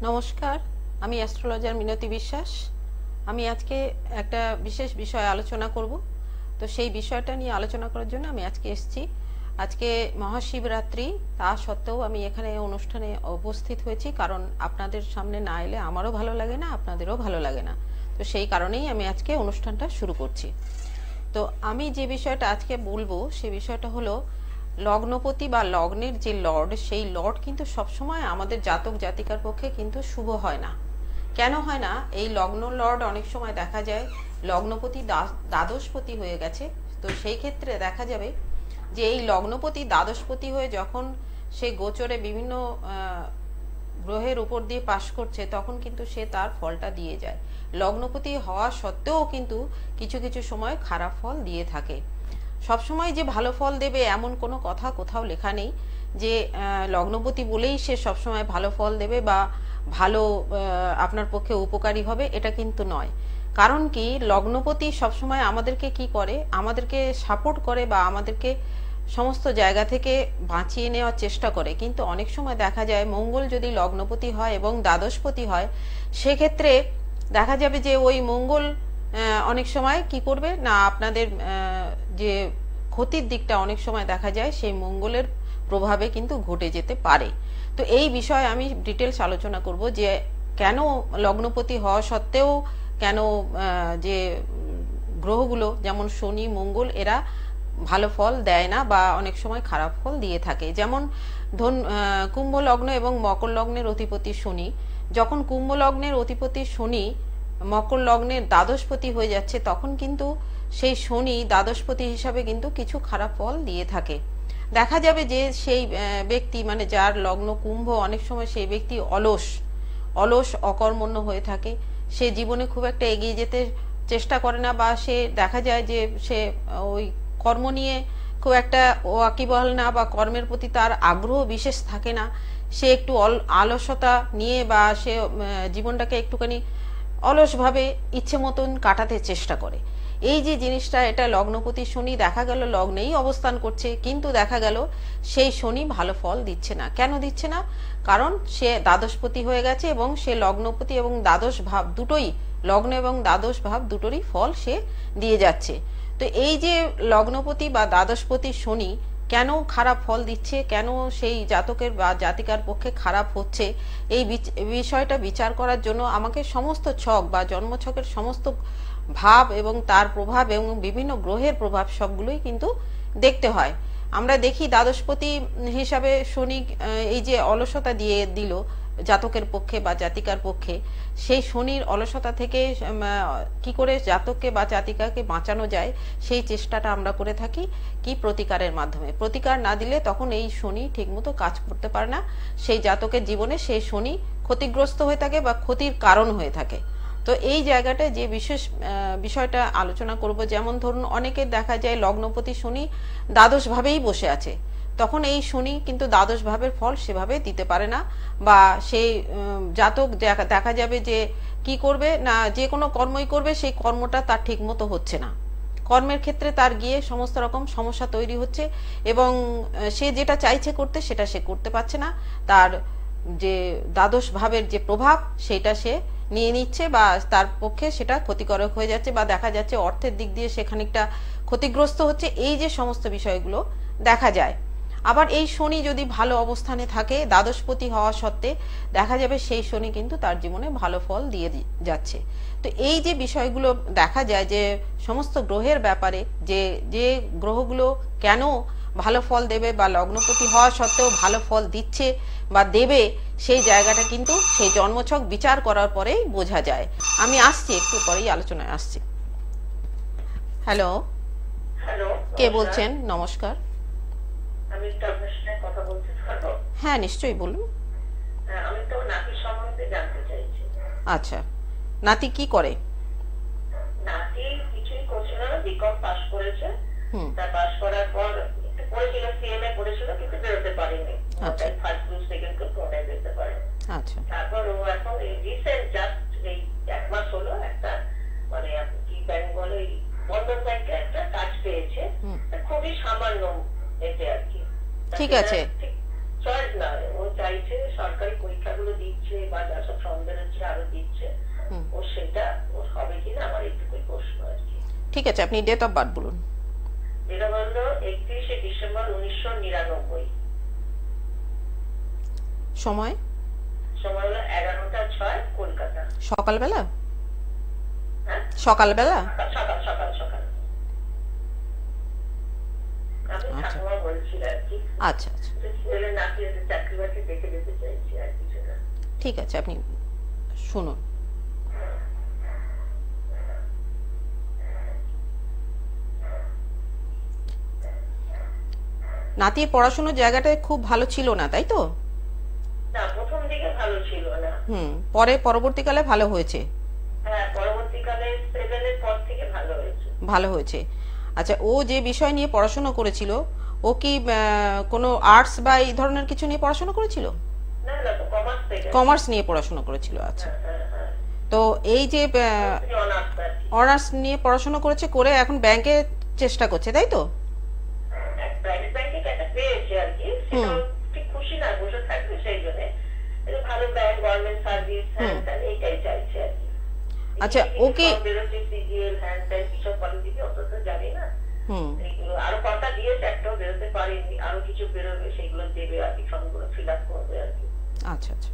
নমস্কার, আমি অ্যাস্ট্রোলজার মিনতি বিশ্বাস। আমি আজকে একটা বিশেষ বিষয় আলোচনা করব। তো সেই বিষয়টা নিয়ে আলোচনা করার জন্য আমি আজকে এসেছি। আজকে মহাশিবরাত্রি, তা সত্ত্বেও আমি এখানে অনুষ্ঠানে উপস্থিত হয়েছি, কারণ আপনাদের সামনে না এলে আমারও ভালো লাগে না, আপনাদেরও ভালো লাগে না। তো সেই কারণেই আমি আজকে অনুষ্ঠানটা শুরু করছি। তো আমি যে বিষয়টা আজকে বলবো সে বিষয়টা হলো লগ্নপতি বা লগ্নের যে লর্ড, সেই লর্ড কিন্তু সবসময় আমাদের জাতক জাতিকার পক্ষে কিন্তু শুভ হয় না। কেন হয় না? এই লগ্ন লর্ড অনেক সময় দেখা যায় লগ্নপতি দ্বাদশপতি হয়ে গেছে। তো সেই ক্ষেত্রে দেখা যাবে যে এই লগ্নপতি দ্বাদশপতি হয়ে যখন সে গোচরে বিভিন্ন গ্রহের উপর দিয়ে পাশ করছে, তখন কিন্তু সে তার ফলটা দিয়ে যায়। লগ্নপতি হওয়া সত্ত্বেও কিন্তু কিছু কিছু সময় খারাপ ফল দিয়ে থাকে। সবসময় যে ভালো ফল দেবে এমন কোনো কথা কোথাও লেখা নেই যে লগ্নপতি বলেই সে সবসময় ভালো ফল দেবে বা ভালো আপনার পক্ষে উপকারী হবে, এটা কিন্তু নয়। কারণ কি, লগ্নপতি সবসময় আমাদেরকে কি করে, আমাদেরকে সাপোর্ট করে বা আমাদেরকে সমস্ত জায়গা থেকে বাঁচিয়ে নেওয়ার চেষ্টা করে। কিন্তু অনেক সময় দেখা যায় মঙ্গল যদি লগ্নপতি হয় এবং দ্বাদশপতি হয়, সেক্ষেত্রে দেখা যাবে যে ওই মঙ্গল অনেক সময় কি করবে না, আপনাদের যে ক্ষতির দিকটা অনেক সময় দেখা যায় সেই মঙ্গলের প্রভাবে কিন্তু ঘটে যেতে পারে। তো এই বিষয়ে আমি ডিটেলস আলোচনা করব যে কেন লগ্নপতি হওয়া সত্ত্বেও কেন যে গ্রহগুলো যেমন শনি মঙ্গল এরা ভালো ফল দেয় না বা অনেক সময় খারাপ ফল দিয়ে থাকে। যেমন কুম্ভ লগ্ন এবং মকর লগ্নের অধিপতি শনি, যখন কুম্ভ লগ্নের অধিপতি শনি মকর লগ্নের দ্বাদশপতি হয়ে যাচ্ছে, তখন কিন্তু সেই শনি দ্বাদশপতি হিসাবে কিন্তু কিছু খারাপ ফল দিয়ে থাকে। দেখা যাবে যে সেই ব্যক্তি, মানে যার লগ্ন কুম্ভ, অনেক সময় সেই ব্যক্তি অলস অকর্মণ্য হয়ে থাকে। সে জীবনে খুব একটা এগিয়ে যেতে চেষ্টা করে না, বা সে দেখা যায় যে সে ওই কর্ম নিয়ে খুব একটা ওয়াকিবহাল না, বা কর্মের প্রতি তার আগ্রহ বিশেষ থাকে না। সে একটু অলসতা নিয়ে বা সে জীবনটাকে একটুখানি অলসভাবে ইচ্ছে মতন কাটাতে চেষ্টা করে। এই যে জিনিসটা, এটা লগ্নপতি শনি দেখা গেল লগ্নেই অবস্থান করছে, কিন্তু দেখা গেল সেই শনি ভালো ফল দিচ্ছে না। কেন দিচ্ছে না? কারণ সে দ্বাদশপতি হয়ে গেছে এবং সে লগ্নপতি এবং দ্বাদশ ভাব দুটোই, লগ্ন এবং দ্বাদশ ভাব দুটোরই ফল সে দিয়ে যাচ্ছে। তো এই যে লগ্নপতি বা দ্বাদশপতি শনি কেন খারাপ ফল দিচ্ছে, কেন সেই জাতকের বা জাতিকার পক্ষে খারাপ হচ্ছে, এই বিষয়টা বিচার করার জন্য আমাকে সমস্ত ছক বা জন্মছকের সমস্ত ভাব এবং তার প্রভাব এবং বিভিন্ন গ্রহের প্রভাব সবগুলোই কিন্তু দেখতে হয়। আমরা দেখি দ্বাদশপতি হিসাবে শনি এই যে অলসতা দিয়ে দিল জাতকের পক্ষে বা জাতিকার পক্ষে, সেই শনির অলসতা থেকে কি করে জাতককে বা জাতিকাকে বাঁচানো যায় সেই চেষ্টাটা আমরা করে থাকি কি প্রতিকারের মাধ্যমে। প্রতিকার না দিলে তখন এই শনি ঠিকমতো কাজ করতে পারে না, সেই জাতকের জীবনে সেই শনি ক্ষতিগ্রস্ত হয়ে থাকে বা ক্ষতির কারণ হয়ে থাকে। তো এই জায়গাটায় যে বিশেষ বিষয়টা আলোচনা করব, যেমন ধরুন অনেকের দেখা যায় লগ্নপতি শনি দ্বাদশ ভাবেই বসে আছে, তখন এই শনি কিন্তু দ্বাদশ ভাবের ফল সেভাবে দিতে পারে না, বা সেই জাতক দেখা যাবে যে কি করবে না, যে কোনো কর্মই করবে সেই কর্মটা তার ঠিক মতো হচ্ছে না, কর্মের ক্ষেত্রে তার গিয়ে সমস্ত রকম সমস্যা তৈরি হচ্ছে এবং সে যেটা চাইছে করতে সেটা সে করতে পারছে না। তার যে দ্বাদশ ভাবের যে প্রভাব সেটা সে নিয়ে নিচ্ছে বা তার পক্ষে সেটা ক্ষতিকারক হয়ে যাচ্ছে, বা দেখা যাচ্ছে অর্থের দিক দিয়ে সে খানিকটা ক্ষতিগ্রস্ত হচ্ছে। এই যে সমস্ত বিষয়গুলো দেখা যায়। আবার এই শনি যদি ভালো অবস্থানে থাকে দ্বাদশপতি হওয়া সত্ত্বে, দেখা যাবে সেই শনি কিন্তু তার জীবনে ভালো ফল দিয়ে যাচ্ছে। তো এই যে বিষয়গুলো দেখা যায় যে সমস্ত গ্রহের ব্যাপারে, যে যে গ্রহগুলো কেন ভালো ফল দেবে বা লগ্নপতি হওয়া সত্ত্বেও ভালো ফল দিচ্ছে বা দেবে, সেই জায়গাটা কিন্তু সেই জন্মছক বিচার করার পরেই বোঝা যায়। আমি আসছি, একটু পরেই আলোচনায় আসছি। হ্যালো, কে বলছেন? নমস্কার। আমি তো আপনার সাথে কথা বলতে পারবো? হ্যাঁ, নিশ্চয়ই বলুন। আমি তো নাতির সম্বন্ধে জানতে চাইছি। আচ্ছা, নাতি কি করে? নাতি কিছুই করছিল না, বিকম পাস করেছে। তার পাস করার পর একটু পড়েছিল, সিএমএ পড়েছিল, কিন্তু বেরোতে পারেনি। ফার্স্ট গ্রুপ সেকেন্ড গ্রুপ কোনটাই বেরোতে পারেনি। আচ্ছা, তারপর ও এখন এই রিসেন্ট জাস্ট এই 1 মাস হলো একটা মানে কি ব্যাংক বলে, বন্ধন ব্যাংকে একটা কাজ পেয়েছে, খুবই সামান্য এতে আর কি। ঠিক আছে। চয়েস না, ও চাইছে সরকারি পরীক্ষাগুলো দিচ্ছে বা যা সব সেটা হবে কিনা আমার একটুকুই প্রশ্ন আর কি। ঠিক আছে, আপনি ডেট অফ বার্থ বলুন। যেটা বললো 31শে ডিসেম্বর 1999। সময়? সময় হলো 11টা 6 কলকাতা। সকালবেলা? হ্যাঁ, সকালবেলা? সকাল সকাল সকাল। আমি ঠাকুমা বলছিল আর কি। আচ্ছা আচ্ছা, ছেলে নাকি চাকরি বাকরি দেখে যেতে চাইছি আর কিছু না। ঠিক আছে, আপনি শুনুন। নাতির পড়াশোনার জায়গাটা খুব ভালো ছিল না, তাই তো? না, প্রথম দিকে ভালো ছিল না। পরে পরবর্তীকালে ভালো হয়েছে? হ্যাঁ, পরবর্তীকালে 7 এর পর থেকে ভালো হয়েছে। ভালো হয়েছে। আচ্ছা, ও যে বিষয় নিয়ে পড়াশোনা করেছিল, ও কি কোনো আর্টস বা এই ধরনের কিছু নিয়ে পড়াশোনা করেছিল? না না, তো কমার্স থেকে। কমার্স নিয়ে পড়াশোনা করেছিল। আচ্ছা, হ্যাঁ। তো এই যে অনার্স নিয়ে পড়াশোনা করেছে, করে এখন ব্যাংকে চেষ্টা করছে, তাই তো? প্রাইভেট ব্যাংকে একটা পেয়েছে আর কি, সেটাও ঠিক খুশি না, বসে থাকবে সেই জন্য ভালো ব্যাংক, গভর্নমেন্ট সার্ভিস, এইটাই চাইছে আর কি। আচ্ছা, ওকে সিজিএল হ্যান্ড টাইপ সব পলিটিকে অত তো জানি না। এইগুলো আরো কথা দিয়েছে, একটাও বেরোতে পারেনি, আরো কিছু বেরোবে, সেগুলো দেবে আর কি, ফর্মগুলো ফিল আপ করবে আর কি। আচ্ছা আচ্ছা,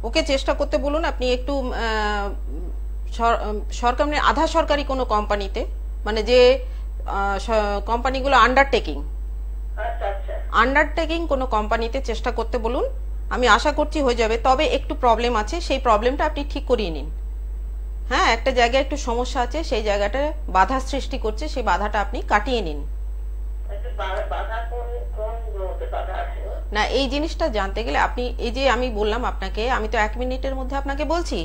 ওকে চেষ্টা করতে বলুন। আপনি একটু সরকারি আধা সরকারি কোনো কোম্পানিতে, মানে যে কোম্পানিগুলো আন্ডারটেকিং, আন্ডারটেকিং কোনো কোম্পানিতে চেষ্টা করতে বলুন। আমি আশা করছি হয়ে যাবে, তবে একটু প্রবলেম আছে, সেই প্রবলেমটা আপনি ঠিক করিয়ে নিন। হ্যাঁ, একটা জায়গায় একটু সমস্যা আছে, সেই জায়গাটা বাধা সৃষ্টি করছে, সেই বাধাটা আপনি কাটিয়ে নিন। না, এই জিনিসটা জানতে গেলে আপনি, এই যে আমি বললাম আপনাকে, আমি তো 1 মিনিটের মধ্যে আপনাকে বলছি।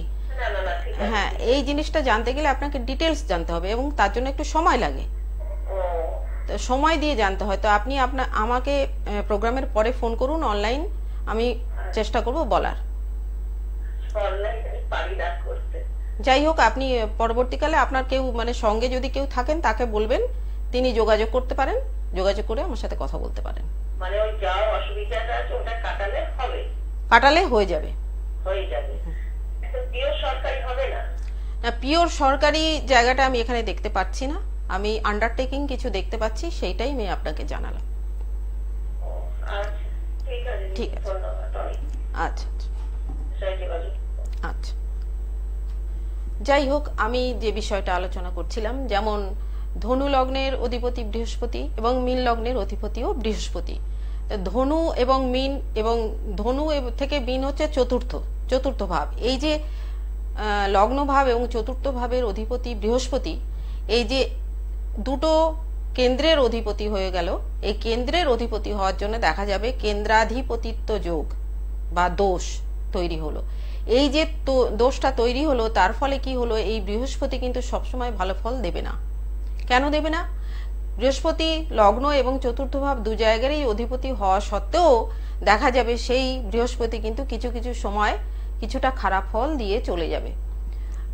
হ্যাঁ, এই জিনিসটা জানতে গেলে আপনাকে ডিটেলস জানতে হবে এবং তার জন্য একটু সময় লাগে, তো সময় দিয়ে জানতে হয়। তো আপনি আমাকে প্রোগ্রামের পরে ফোন করুন অনলাইন, আমি চেষ্টা করব বলার। যাই হোক, আপনি পরবর্তীকালে আপনার কেউ, মানে সঙ্গে যদি কেউ থাকেন তাকে বলবেন, তিনি যোগাযোগ করতে পারেন, যোগাযোগ করে আমার সাথে কথা বলতে পারেন। মানে ওই যা অসুবিধাটা আছে ওটা কাটালে হবে, কাটালে হয়ে যাবে। পিওর সরকারি হবে না? না, পিওর সরকারি জায়গাটা আমি এখানে দেখতে পাচ্ছি না, আমি আন্ডারটেকিং কিছু দেখতে পাচ্ছি, সেইটাই আমি আপনাকে জানালাম। ঠিক আছে, আচ্ছা আচ্ছা। যাই হোক, আমি যে বিষয়টা আলোচনা করছিলাম, যেমন ধনু লগ্নের অধিপতি বৃহস্পতি এবং মীন লগ্নের অধিপতিও বৃহস্পতি। ধনু এবং মীন, এবং ধনু থেকে মীন হচ্ছে চতুর্থ ভাব। এই যে লগ্ন ভাব এবং চতুর্থ ভাবের অধিপতি বৃহস্পতি, এই যে দুটো কেন্দ্রের অধিপতি হয়ে গেল, এই কেন্দ্রের অধিপতি হওয়ার জন্য দেখা যাবে কেন্দ্রাধিপতিত্ব যোগ বা দোষ তৈরি হলো। এই যে দোষটা তৈরি হলো, তার ফলে কি হলো, এই বৃহস্পতি কিন্তু সবসময় ভালো ফল দেবে না। কেন দেবে না? বৃহস্পতি লগ্ন এবং চতুর্থ ভাব দু জায়গারই অধিপতি হওয়া সত্ত্বেও দেখা যাবে সেই বৃহস্পতি কিন্তু কিছু কিছু সময় কিছুটা খারাপ ফল দিয়ে চলে যাবে।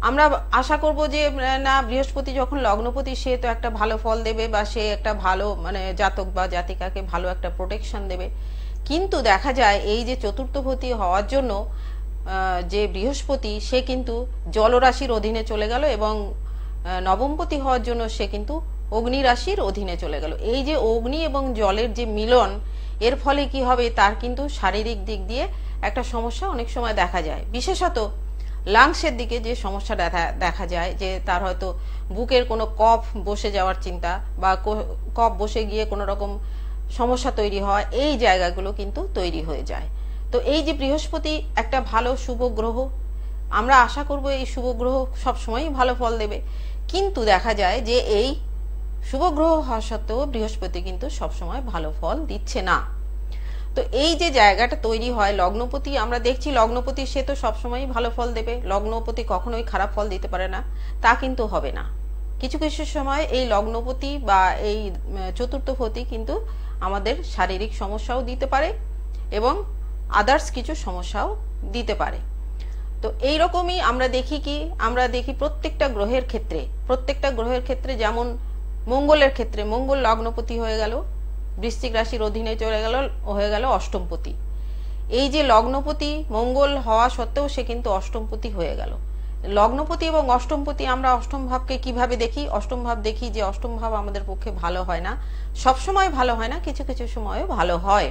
আমরা আশা করব যে না, বৃহস্পতি যখন লগ্নপতি, সে তো একটা ভালো ফল দেবে, বা সে একটা ভালো, মানে জাতক বা জাতিকাকে ভালো একটা প্রোটেকশন দেবে। কিন্তু দেখা যায় এই যে চতুর্থপতি হওয়ার জন্য যে বৃহস্পতি, সে কিন্তু জলরাশির অধীনে চলে গেল, এবং নবমপতি হওয়ার জন্য সে কিন্তু অগ্নি রাশির অধীনে চলে গেল। এই যে অগ্নি এবং জলের যে মিলন, এর ফলে কি হবে, তার কিন্তু শারীরিক দিক দিয়ে একটা সমস্যা অনেক সময় দেখা যায়। বিশেষত লাংসের দিকে যে সমস্যা দেখা যায়, যে তার হয়তো বুকের কোনো কফ বসে যাওয়ার চিন্তা, বা কফ বসে গিয়ে কোনো রকম সমস্যা তৈরি হয়, এই জায়গাগুলো কিন্তু তৈরি হয়ে যায়। তো এই যে বৃহস্পতি একটা ভালো শুভ গ্রহ, আমরা আশা করব এই শুভ গ্রহ সবসময়ই ভালো ফল দেবে, কিন্তু দেখা যায় যে এই শুভ গ্রহ হওয়া সত্ত্বেও বৃহস্পতি কিন্তু সবসময় ভালো ফল দিচ্ছে না। তো এই যে জায়গাটা তৈরি হয়, লগ্নপতি, আমরা দেখছি লগ্নপতি সে তো সবসময়ই ভালো ফল দেবে, লগ্নপতি কখনোই খারাপ ফল দিতে পারে না, তা কিন্তু হবে না। কিছু কিছু সময় এই লগ্নপতি বা এই চতুর্থপতি কিন্তু আমাদের শারীরিক সমস্যাও দিতে পারে এবং আদার্স কিছু সমস্যাও দিতে পারে। তো এইরকমই আমরা দেখি প্রত্যেকটা গ্রহের ক্ষেত্রে, যেমন মঙ্গলের ক্ষেত্রে, মঙ্গল লগ্নপতি হয়ে গেল, বৃশ্চিক রাশির অধীনে চলে গেল, হয়ে গেল অষ্টমপতি। এই যে লগ্নপতি মঙ্গল হওয়া সত্ত্বেও সে কিন্তু অষ্টমপতি হয়ে গেল, লগ্নপতি এবং অষ্টমপতি, আমরা অষ্টম ভাবকে কিভাবে দেখি? অষ্টম ভাব দেখি যে অষ্টম ভাব আমাদের পক্ষে ভালো হয় না, সব সময় ভালো হয় না, কিছু কিছু সময়ও ভালো হয়।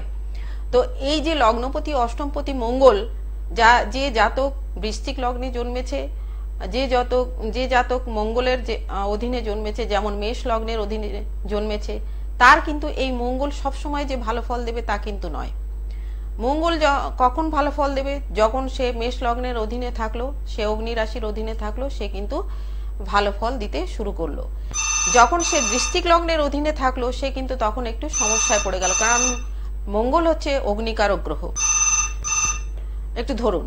তো এই যে লগ্নপতি অষ্টমপতি মঙ্গল, যে জাতক বৃশ্চিক লগ্নে জন্মেছে, যে জাতক মঙ্গলের যে অধীনে জন্মেছে, যেমন মেষ লগ্নের অধীনে জন্মেছে, তার কিন্তু এই মঙ্গল সবসময় যে ভালো ফল দেবে তা কিন্তু নয়। মঙ্গল কখন ভালো ফল দেবে? যখন সে মেষ লগ্নের অধীনে থাকলো, সে অগ্নি রাশির অধীনে থাকলো, সে কিন্তু ভালো ফল দিতে শুরু করলো। যখন সে বৃশ্চিক লগ্নের অধীনে থাকলো, সে কিন্তু তখন একটু সমস্যায় পড়ে গেল, কারণ মঙ্গল হচ্ছে অগ্নিকারক গ্রহ। একটু ধরুন,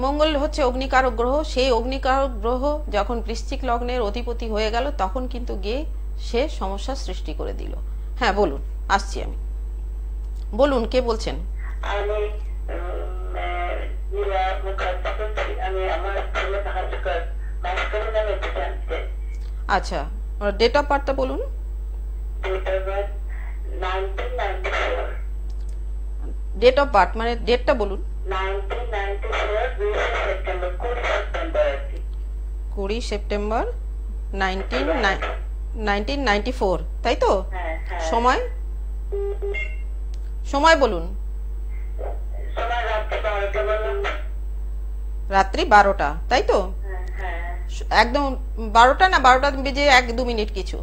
মঙ্গল হচ্ছে অগ্নিকারক গ্রহ, সেই অগ্নিকারক গ্রহ যখন বৃশ্চিক লগ্নের অধিপতি হয়ে গেল, তখন কিন্তু গিয়ে সে সমস্যা সৃষ্টি করে দিল। হ্যাঁ বলুন, আসছি আমি। বলুন, কে বলছেন? আচ্ছা, ডেট অফ বার্থটা বলুন। ডেট অফ বার্থ মানে ডেটটা বলুন। 20 সেপ্টেম্বর 1994, তাই তো? সময় বলুন। রাত্রি 12টা, তাই তো? একদম 12টা না 12টা বেজে 1-2 মিনিট কিছু?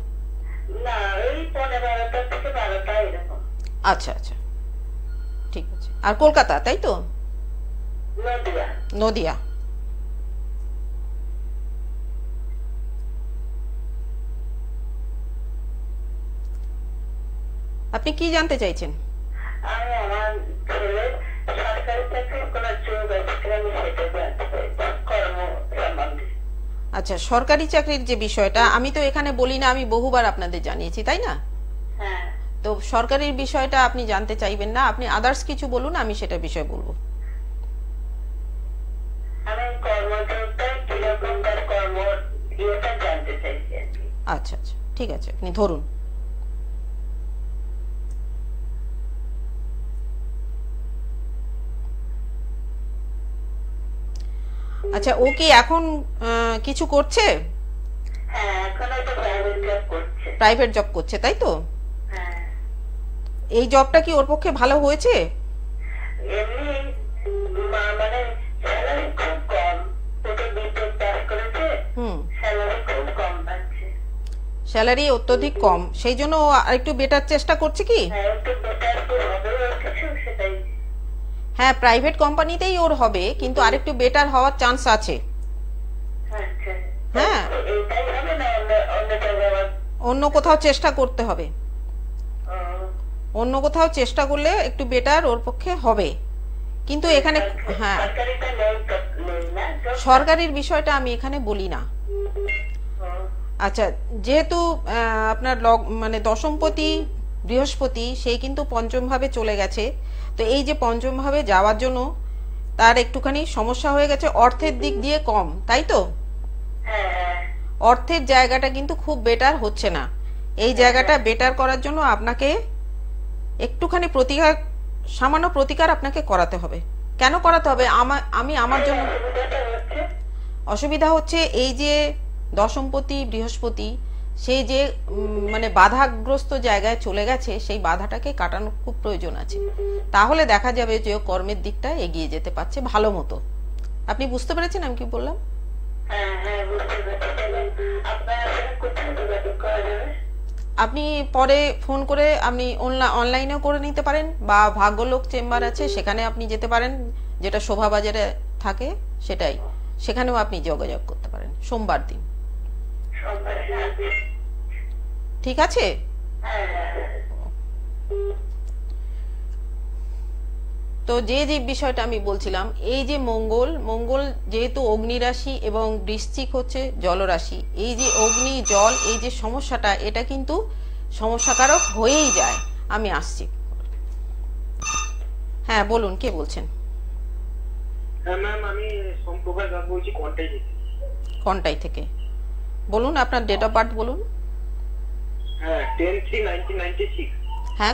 আচ্ছা আচ্ছা, ঠিক আছে। আর কলকাতা, তাই তো? নদিয়া। আপনি কি জানতে চাইছেন? আচ্ছা, সরকারি চাকরির যে বিষয়টা, আমি তো এখানে বলি না, আমি বহুবার আপনাদের জানিয়েছি, তাই না? তো সরকারির বিষয়টা আপনি জানতে চাইবেন না, আপনি আদার্স কিছু বলুন, আমি সেটা বিষয় বলবো। আচ্ছা আচ্ছা, ঠিক আছে, আপনি ধরুন। আচ্ছা, ও কি এখন কিছু করছে? প্রাইভেট জব করছে, তাই তো? এই জবটা কি ওর পক্ষে ভালো হয়েছে? স্যালারি অত্যধিক কম, সেই জন্য আরেকটু বেটার চেষ্টা করছে কি? হ্যাঁ, প্রাইভেট কোম্পানিতেই ওর হবে, কিন্তু আরেকটু বেটার হওয়ার চান্স আছে। হ্যাঁ, অন্য কোথাও চেষ্টা করতে হবে, অন্য কোথাও চেষ্টা করলে একটু বেটার ওর পক্ষে হবে। কিন্তু এখানে হ্যাঁ, সরকারির বিষয়টা আমি এখানে বলি না। আচ্ছা, যেহেতু আপনার মানে দশমপতি বৃহস্পতি, সেই কিন্তু পঞ্চম ভাবে চলে গেছে, তো এই যে পঞ্চম ভাবে যাওয়ার জন্য তার একটুখানি সমস্যা হয়ে গেছে, অর্থের দিক দিয়ে কম, তাই তো? অর্থের জায়গাটা কিন্তু খুব বেটার হচ্ছে না। এই জায়গাটা বেটার করার জন্য আপনাকে একটুখানি সামান্য প্রতিকার আপনাকে করাতে হবে। কেন করাতে হবে? আমি আমার জন্য অসুবিধা হচ্ছে এই যে দশমপতি বৃহস্পতি, সেই যে মানে বাধাগ্রস্ত জায়গায় চলে গেছে, সেই বাধাটাকে কাটানোর খুব প্রয়োজন আছে, তাহলে দেখা যাবে যে কর্মের দিকটা এগিয়ে যেতে পারছে ভালো মতো। আপনি বুঝতে পেরেছেন আমি কি বললাম? আপনি পরে ফোন করে আপনি অনলাইনেও করে নিতে পারেন, বা ভাগ্যলোক চেম্বার আছে সেখানে আপনি যেতে পারেন, যেটা শোভাবাজারে থাকে সেটাই, সেখানেও আপনি যোগাযোগ করতে পারেন সোমবার দিন। ঠিক আছে? তো যে বিষয়টা আমি বলছিলাম, এই যে মঙ্গল যেহেতু অগ্নি রাশি এবং বৃশ্চিক হচ্ছে জলরাশি, এই যে অগ্নি জল, এই যে সমস্যাটা, এটা কিন্তু সমস্যাকারক হয়েই যায়। আমি আসছি। হ্যাঁ বলুন, কে বলছেন? হ্যাঁ ম্যাম, আমি সোমপ্রকাশ দাস বলছি, কোনটাই থেকে বলুন, আপনার ডেট অফ বার্থ বলুন। হ্যাঁ, 10/3/1996। হ্যাঁ,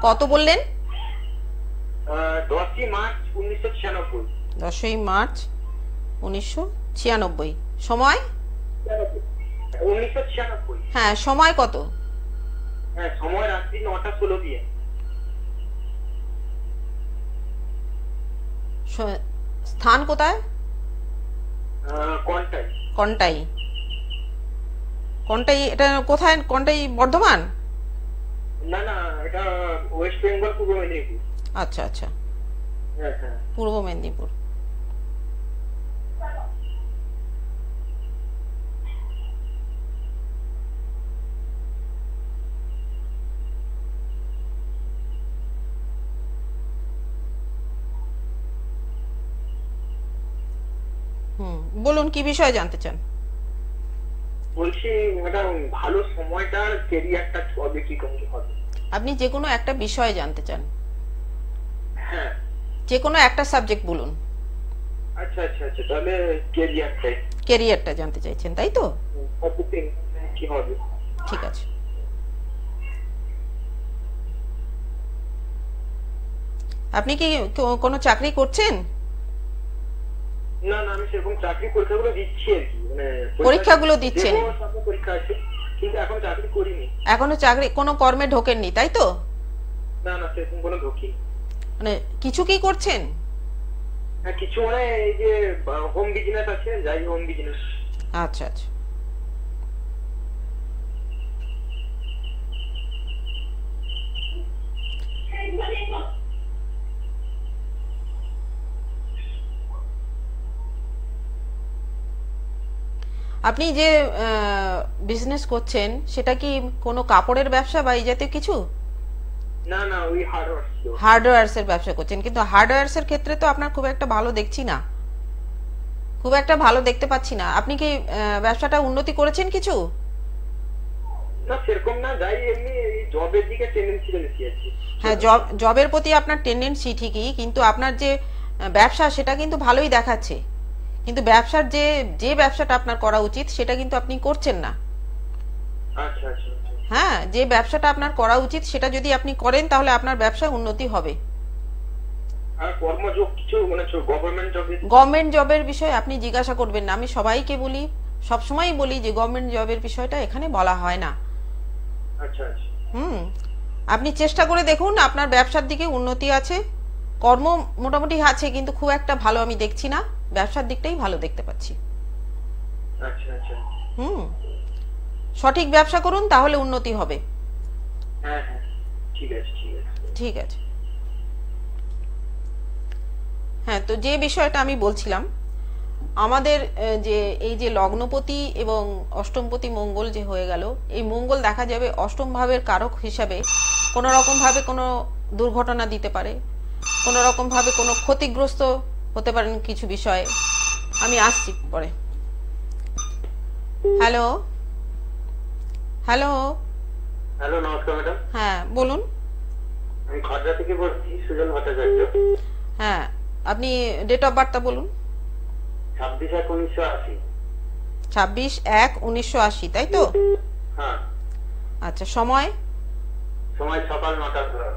কত বললেন? 10 মার্চ 1996। 10ই মার্চ 1996। সময়? 1996। হ্যাঁ, সময় কত? হ্যাঁ, সময় রাত্রি 9:16 PM। স্থান কোথায়? কোনটাই? কন্টাই। কন্টাই এটা কোথায়? কন্টাই বর্ধমান? না না, এটা ওয়েস্ট বেঙ্গল, পূর্ব মেদিনীপুর। আচ্ছা আচ্ছা, হ্যাঁ হ্যাঁ। পূর্ব মেদিনীপুর। বলুন কি বিষয়ে জানতে চান? বলছি ম্যাডাম, ভালো সময়টা ক্যারিয়ারটা হবে কি কোন হবে? আপনি যে কোনো একটা বিষয়ে জানতে চান? হ্যাঁ। যে কোনো একটা সাবজেক্ট বলুন। আচ্ছা আচ্ছা আচ্ছা, তাহলে ক্যারিয়ারটাই। ক্যারিয়ারটা জানতে চাইছেন, তাই তো? কি হবে? ঠিক আছে। আপনি কি কোনো চাকরি করছেন? না না, আমি সেরকম চাকরি পরীক্ষাগুলো দিচ্ছি আর কি, মানে পরীক্ষাগুলো দিচ্ছেন? পরীক্ষা আছে, কিন্তু এখন চাকরি করিনি। এখনো চাকরি কোনো কর্মে ঢোকেননি, তাই তো? না না, সেরকম কোনো ঢোকিনি। মানে কিছু কি করছেন? হ্যাঁ, কিছু মানে এই যে হোম বিজনেস আছে, যাই হোম বিজনেস। আচ্ছা আচ্ছা। আপনি যে বিজনেস করছেন সেটা কি কোনো কাপড়ের ব্যবসা বা এই জাতীয় কিছু? না না, ওই হার্ডওয়্যারস এর ব্যবসা করছেন, কিন্তু হার্ডওয়্যারস এর ক্ষেত্রে তো আপনার খুব একটা ভালো দেখছি না, খুব একটা ভালো দেখতে পাচ্ছি না। আপনি কি ব্যবসাটা উন্নতি করেছেন কিছু? না, সেরকম না, যাই এমনি জবের দিকে টেন্ডেন্সি বেশি আছে। হ্যাঁ, জবের প্রতি আপনার টেন্ডেন্সি ঠিকই, কিন্তু আপনার যে ব্যবসা সেটা কিন্তু ভালোই দেখাচ্ছে, কিন্তু ব্যবসার যে ব্যবসাটা আপনার করা উচিত সেটা কিন্তু আপনি করছেন না। আচ্ছা আচ্ছা। হ্যাঁ, যে ব্যবসাটা আপনার করা উচিত সেটা যদি আপনি করেন তাহলে আপনার ব্যবসা উন্নতি হবে। আর কর্মযোগ কিছু মানে গভর্নমেন্ট জবের বিষয়ে আপনি জিজ্ঞাসা করবেন না। আমি সবাইকে বলি, সবসময়ই বলি যে গভর্নমেন্ট জবের বিষয়টা এখানে বলা হয় না। আচ্ছা আচ্ছা। আপনি চেষ্টা করে দেখুন, আপনার ব্যবসার দিকে উন্নতি আছে, কর্ম মোটামুটি আছে, কিন্তু খুব একটা ভালো আমি দেখছি না, ব্যবসার দিকটাই ভালো দেখতে পাচ্ছি। আচ্ছা আচ্ছা। সঠিক ব্যবসা করুন, তাহলে উন্নতি হবে। হ্যাঁ হ্যাঁ, ঠিক আছে ঠিক আছে। ঠিক আছে। হ্যাঁ, তো যে বিষয়টা আমি বলছিলাম, আমাদের যে এই যে লগ্নপতি এবং অষ্টমপতি মঙ্গল যে হয়ে গেল, এই মঙ্গল দেখা যাবে অষ্টম ভাবের কারক হিসাবে কোনো রকম ভাবে কোনো দুর্ঘটনা দিতে পারে, কোনো রকম ভাবে কোনো ক্ষতিগ্রস্ত হতে পারেন কিছু বিষয়ে। আমি আসছি পরে। হ্যালো হ্যালো হ্যালো, নমস্কার ম্যাডাম। হ্যাঁ বলুন। আমি খড়দা থেকে বলছি, সুজন ভট্টাচার্য। হ্যাঁ, আপনি ডেট অফ বার্থটা বলুন। 26/1/1980। 26/1/1980, তাই তো? হ্যাঁ। আচ্ছা, সময়? সময় সকাল 9:10।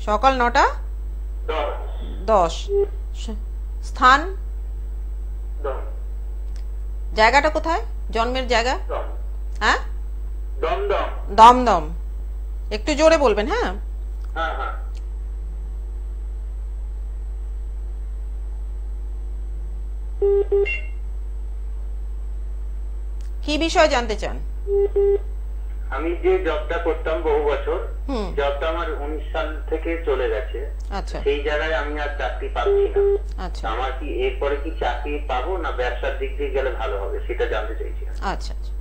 সকাল 9:10। স্থান? জায়গাটা কোথায়, জন্মের জায়গা? হ্যাঁ, দমদম। দমদম। একটু জোরে বলবেন। হ্যাঁ হ্যাঁ হ্যাঁ। কি বিষয় জানতে চান? আমি যে জবটা করতাম বহু বছর, জবটা আমার 19 সাল থেকে চলে গেছে। আচ্ছা। সেই জায়গায় আমি আর চাকরি পাচ্ছি না। আচ্ছা। আমার কি এরপরে কি চাকরি পাবো না ব্যবসার দিক দিয়ে গেলে ভালো হবে, সেটা জানতে চাইছি। আচ্ছা আচ্ছা।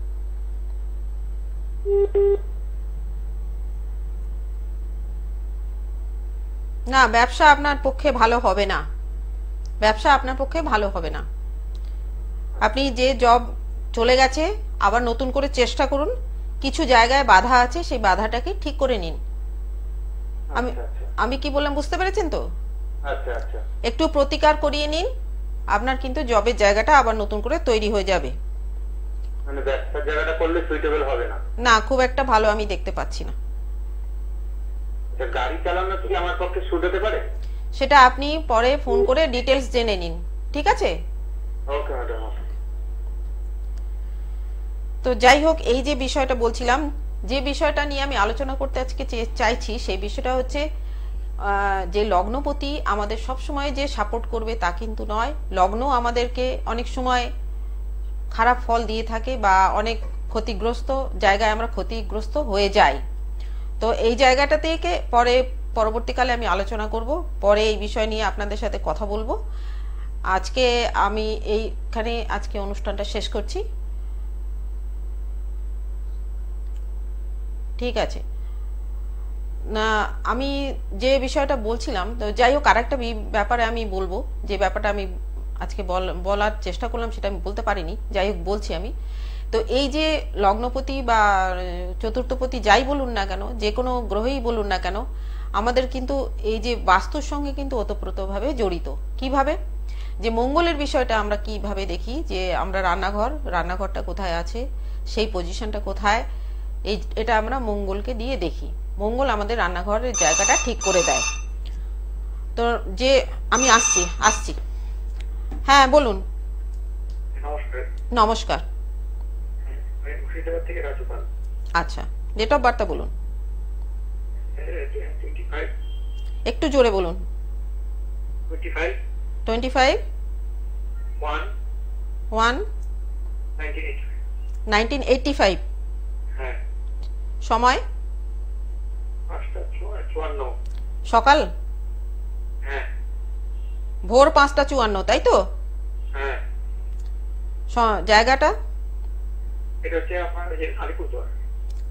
না, ব্যবসা আপনার পক্ষে ভালো হবে না, ব্যবসা আপনার পক্ষে ভালো হবে না। আপনি যে জব চলে গেছে আবার নতুন করে চেষ্টা করুন, কিছু জায়গায় বাধা আছে, সেই বাধাটাকে ঠিক করে নিন। আমি কি বললাম বুঝতে পেরেছেন তো? আচ্ছা আচ্ছা। একটু প্রতিকার করিয়ে নিন, আপনার কিন্তু জবের জায়গাটা আবার নতুন করে তৈরি হয়ে যাবে। মানে ব্যবসার জায়গাটা করলে সুইটেবল হবে না? না, খুব একটা ভালো আমি দেখতে পাচ্ছি না। গাড়ি চালানো কি আমার পক্ষে সুট হতে পারে? সেটা আপনি পরে ফোন করে ডিটেলস জেনে নিন, ঠিক আছে? Okay madam. তো যাই হোক, এই যে বিষয়টা বলছিলাম, যে বিষয়টা নিয়ে আমি আলোচনা করতে আজকে চাইছি, সেই বিষয়টা হচ্ছে যে লগ্নপতি আমাদের সব সময় যে সাপোর্ট করবে তা কিন্তু নয়। লগ্ন আমাদেরকে অনেক সময় খারাপ ফল দিয়ে থাকে বা অনেক ক্ষতিগ্রস্ত জায়গায় আমরা ক্ষতিগ্রস্ত হয়ে যাই। তো এই জায়গাটা থেকে পরবর্তীকালে আমি আলোচনা করব, পরে এই বিষয় নিয়ে আপনাদের সাথে কথা বলবো। আজকে আমি এইখানে আজকে অনুষ্ঠানটা শেষ করছি, ঠিক আছে? না, আমি যে বিষয়টা বলছিলাম, তো যাই হোক, আরেকটা ব্যাপারে আমি বলবো, যে ব্যাপারটা আমি আজকে বলার চেষ্টা করলাম সেটা আমি বলতে পারিনি, যাই হোক বলছি আমি। তো এই যে লগ্নপতি বা চতুর্থপতি যাই বলুন না কেন, যে কোনো গ্রহই বলুন না কেন, আমাদের কিন্তু এই যে বাস্তুর সঙ্গে কিন্তু ওতপ্রোতভাবে জড়িত। কিভাবে? যে মঙ্গলের বিষয়টা আমরা কিভাবে দেখি, যে আমরা রান্নাঘরটা কোথায় আছে, সেই পজিশনটা কোথায়, এটা আমরা মঙ্গলকে দিয়ে দেখি। মঙ্গল আমাদের রান্নাঘরের জায়গাটা ঠিক করে দেয়। তো যে আমি আসছি হ্যাঁ বলুন। নমস্কার। আচ্ছা, ডেট অফ বার্থটা বলুন, একটু জোরে বলুন। 25/1/1985। সময় সকাল ভোর 5:54, তাই তো? জায়গাটা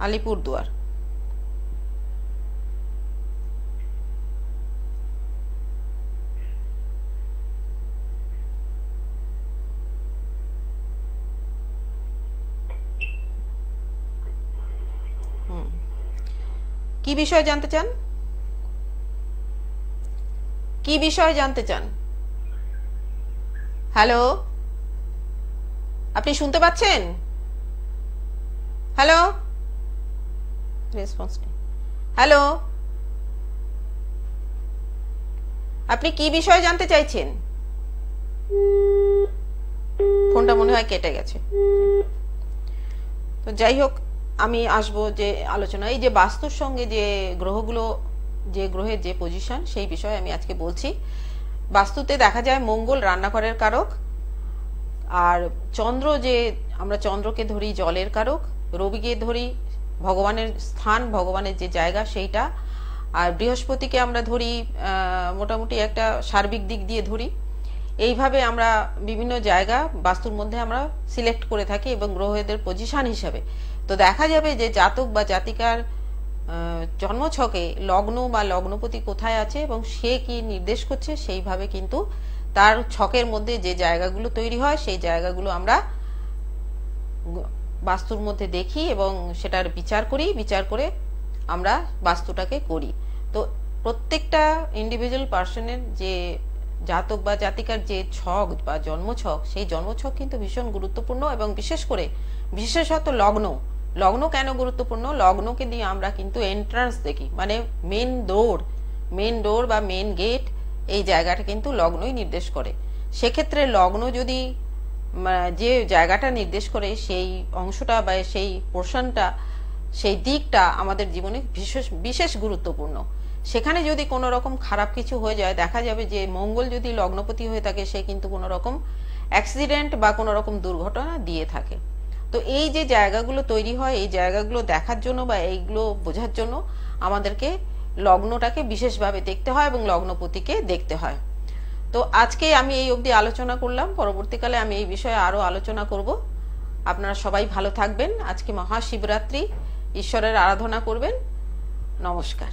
আলিপুরদুয়ার। কি বিষয় জানতে চান? কি বিষয় জানতে চান? হ্যালো, আপনি শুনতে পাচ্ছেন? হ্যালো, রেসপন্স নেই। হ্যালো, আপনি কি বিষয় জানতে চাইছেন? ফোনটা মনে হয় কেটে গেছে। তো যাই হোক, আমি আসবো যে আলোচনা, এই যে বাস্তুর সঙ্গে যে গ্রহগুলো, যে গ্রহের যে পজিশন, সেই বিষয়ে আমি আজকে বলছি। বাস্তুতে দেখা যায় মঙ্গল রান্নাঘরের কারক, আর চন্দ্র, যে আমরা চন্দ্রকে ধরি জলের কারক, রবিকে ধরি ভগবানের স্থান, ভগবানের যে জায়গা সেইটা, আর বৃহস্পতিকে আমরা ধরি মোটামুটি একটা সার্বিক দিক দিয়ে ধরি। এইভাবে আমরা বিভিন্ন জায়গা বাস্তুর মধ্যে আমরা সিলেক্ট করে থাকি এবং গ্রহদের পজিশন হিসাবে। তো দেখা যাবে যে জাতক বা জাতিকার জন্মছকে লগ্ন বা লগ্নপতি কোথায় আছে এবং সে কি নির্দেশ করছে, সেইভাবে কিন্তু তার ছকের মধ্যে যে জায়গাগুলো তৈরি হয় সেই জায়গাগুলো আমরা বাস্তুর মধ্যে দেখি এবং সেটার বিচার করি, বিচার করে আমরা বাস্তুটাকে করি। তো প্রত্যেকটা ইন্ডিভিজুয়াল পার্সনের যে জাতক বা জাতিকার যে ছক বা জন্মছক, সেই জন্মছক কিন্তু ভীষণ গুরুত্বপূর্ণ এবং বিশেষ করে বিশেষত লগ্ন কেন গুরুত্বপূর্ণ? লগ্নকে দিয়ে আমরা কিন্তু এন্ট্রান্স দেখি, মানে মেন ডোর বা মেন গেট, এই জায়গাটা কিন্তু লগ্নই নির্দেশ করে। সেক্ষেত্রে লগ্ন যদি যে জায়গাটা নির্দেশ করে সেই অংশটা বা সেই পোর্শনটা, সেই দিকটা আমাদের জীবনে বিশেষ গুরুত্বপূর্ণ। সেখানে যদি কোনো রকম খারাপ কিছু হয়ে যায়, দেখা যাবে যে মঙ্গল যদি লগ্নপতি হয়ে থাকে, সে কিন্তু কোনো রকম অ্যাক্সিডেন্ট বা কোনো রকম দুর্ঘটনা দিয়ে থাকে। তো এই যে জায়গাগুলো তৈরি হয়, এই জায়গাগুলো দেখার জন্য বা এইগুলো বোঝার জন্য আমাদেরকে লগ্নটাকে বিশেষভাবে দেখতে হয় এবং লগ্নপতিকে দেখতে হয়। তো আজকে আমি এই অবধি আলোচনা করলাম, পরবর্তীকালে আমি এই বিষয়ে আরো আলোচনা করব। আপনারা সবাই ভালো থাকবেন। আজকে মহাশিবরাত্রি, ঈশ্বরের আরাধনা করবেন। নমস্কার।